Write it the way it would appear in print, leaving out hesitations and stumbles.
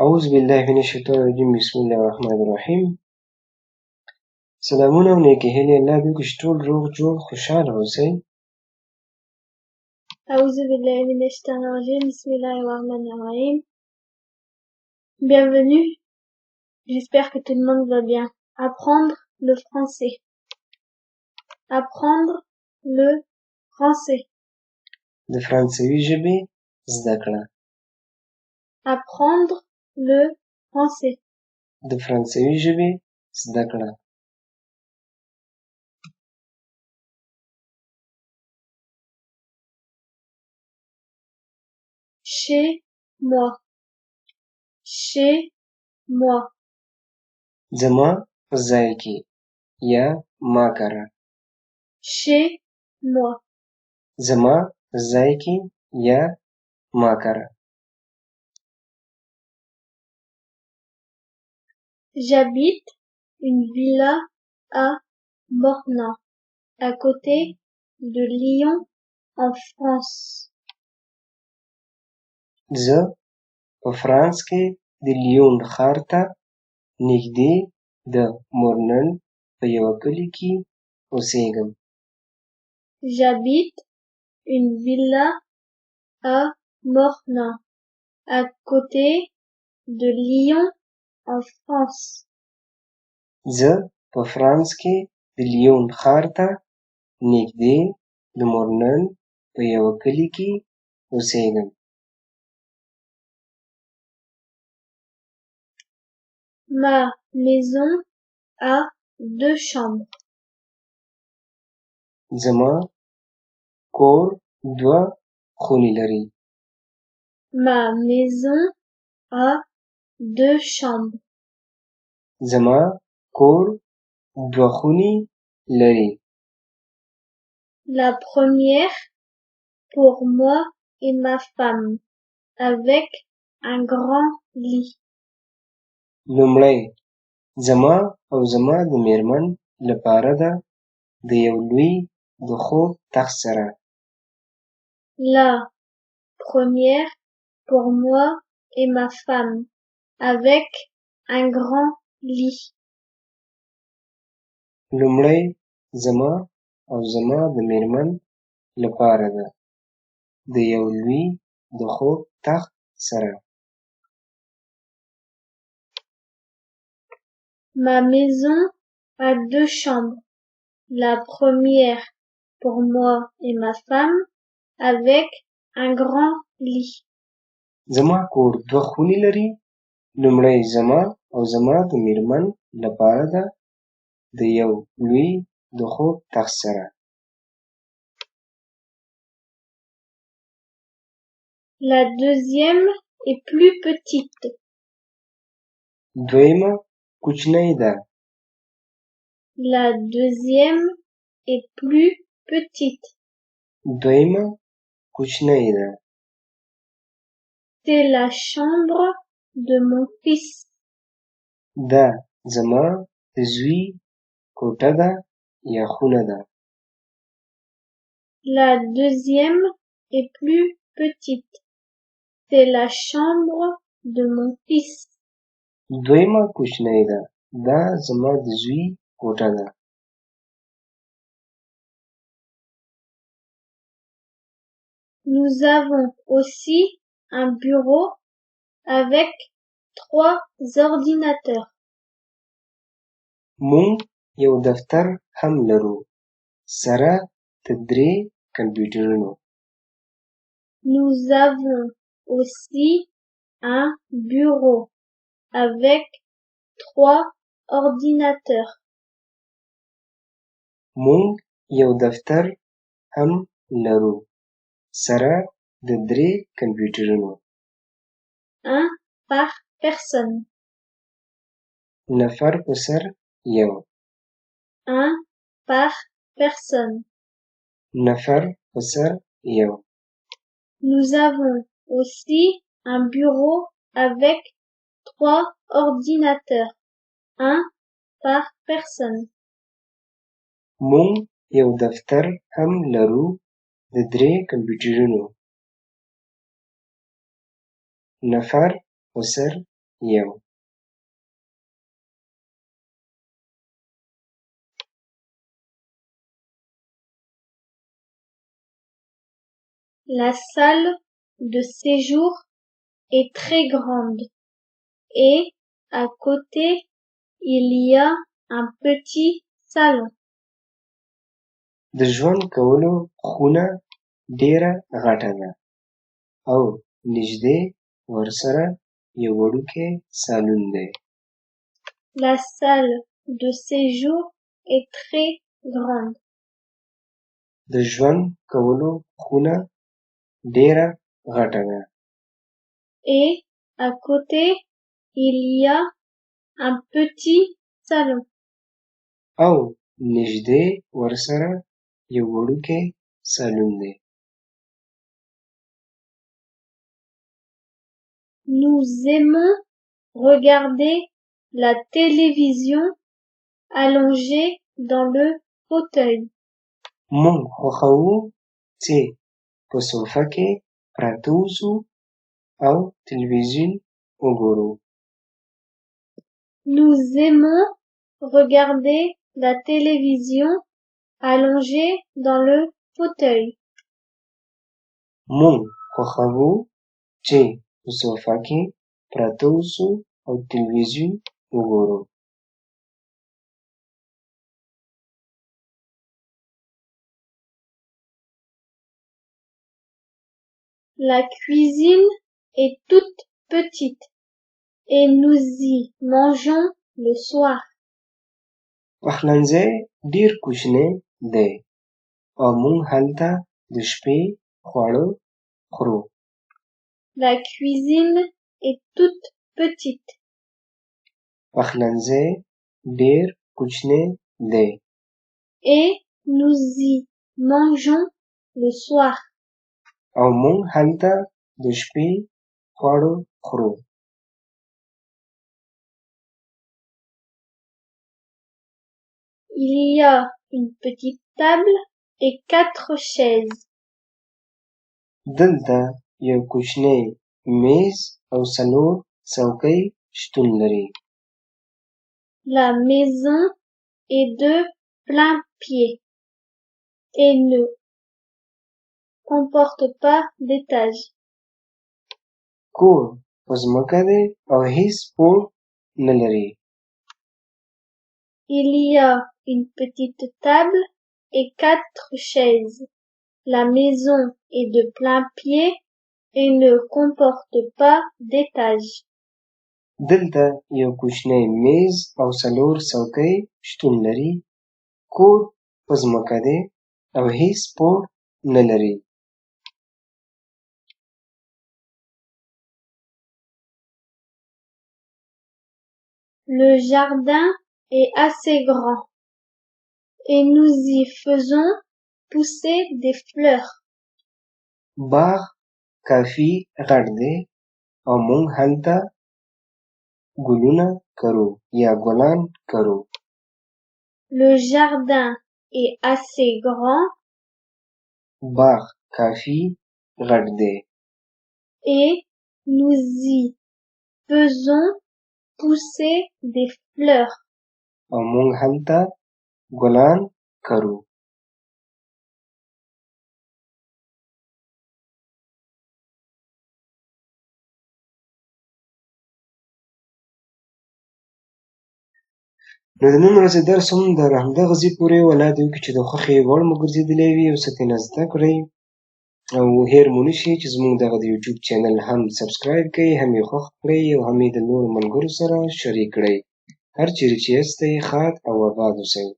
أعوذ بالله من الشيطان الرجيم بسم الله الرحمن الرحیم. سلامونه او نیکې هیلې الله دې وکړي چې ټول روغ جوړ خوشحاله اوسئ. أعوذ بالله من الشيطان الرجيم بسم الله الرحمن الرحيم. Bienvenue, j'espère que tout le monde va bien. Apprendre le français. Apprendre le français. د فرانسوي ژبې زده کړه. Apprendre le français. د فرانسوي ژبې زده کړه. Chez moi. Chez moi. زما په ځای کې یا ما کره. Chez moi. زما په ځای کې یا ما کره. J'habite une villa à Mornan, à côté de Lyon, en France. زه په فرانس کې د لیون ښار ته نږدې د مورنن په یوه کلي کې اوسېږم. J'habite une villa à Mornan, à côté de Lyon, en France. زه په فرانس کې د لیون ښار ته نږدې د مورنن په یوه کلي کې اوسېږم. Ma maison a 2 chambres. زما کور 2 خونې لري. Ma maison a 2 chambres. زما کور 2 خونې لري. La première pour moi et ma femme, avec un grand lit. لومړی زما او زما د میرمن لپاره ده د یو لوی د خوب تخت سره. La première pour moi et ma femme, avec un grand lit. لومړی زما او زما د میرمن لپاره ده د یو لوی د خوب تخت سره. Ma maison a 2 chambres. La première pour moi et ma femme, avec un grand lit. زما کور 2 خونې لري. لومړی زما او زما د میرمن لپاره ده د یو لوی د خوب تخت سره. La deuxième est plus petite. دویمه کوچنۍ ده. La deuxième est plus petite. دویمه کوچنۍ ده. C'est la chambre de mon fils. دا زما د زوی کوټه ده یا خونه ده. La deuxième est plus petite. C'est la chambre de mon fils. دویمه کوچنۍ ده. دا زما د زوی کوټه ده. Nous avons aussi un bureau avec 3 ordinateurs. مونږ یو دفتر هم لرو سره د 3 کمپیوټرونو. Nous avons aussi un bureau avec 3 ordinateurs. مونږ یو دفتر هم لرو سره د 3 کمپیوټرونو. Un par personne. نفر په سر یو. Un par personne. نفر په سر یو. Nous avons aussi un bureau avec 3 ordinateurs. Un par personne. مونږ یو دفتر هم لرو د 3 کمپیوټرونو. نفر په سر یو. La salle de séjour est très grande et à côté il y a un petit salon. د ژوند کولو خونه ډیره غټه ده او نږدې ورسره یو وړوکی سالون دی. La salle de séjour est très grande. د ژوند کولو خونه ډیره غټه ده Et à côté il y a un petit salon. او نږدې ورسره یو وړوکی سالون دی. Nous aimons regarder la télévision allongée dans le fauteuil. مونږ خوښوو چې په صوفه کې پراته اوسو او تلویزیون وګورو. Nous aimons regarder la télévision allongée dans le fauteuil. مونږ خوښوو چې په صوفه کې پراته اوسو او تلویزیون وګورو. La cuisine est toute petite et nous y mangeons le soir. پخلنځی ډیر کوچنی دی او مونږ هلته د شپې خواړه خورو. La cuisine est toute petite پخلنځی ډیر کوچنی دی et nous y mangeons le soir. او مونږ هلته د شپې خواړه خورو. Il y a une petite table et 4 chaises. دلته یو کوچنی میز او 4 څوکۍ شتون لري. La maison est de plain-pied et ne comporte pas d'étage. کور په ځمکه دی او هیڅ پوړ نه لري. Il y a une petite table et 4 chaises. La maison est de plain-pied et ne comporte pas d'étage. دلته یو کوچنی میز او 4 څوکۍ شتون لري. کور په ځمکه دی او هیڅ پوړ نه لري. Le jardin est assez grand et nous y faisons pousser des fleurs. باغ کافي غټ دی او مونږ هلته ګلونه کرو یا ګلان کرو. Le jardin est assez grand باغ کافي غټ دی et nous y faisons pousser des fleurs. او مونږ هلته ګلان کرو. نو د نن ورځې درس هم در همدغه ځای پورې ولاړ دی چې د خوښې وړ مو ګرځېدلی وي او څه ترېنه زده کړئ او هېر مو نه شي چې زموږ دغه د یوټیوب چینل هم سبسکرایب کړئ، هم یې خوښ کړئ او هم یې د نورو ملګرو سره شریک کړئ. هر چیرې چې یاستئ ښاد او اباد اوسئ.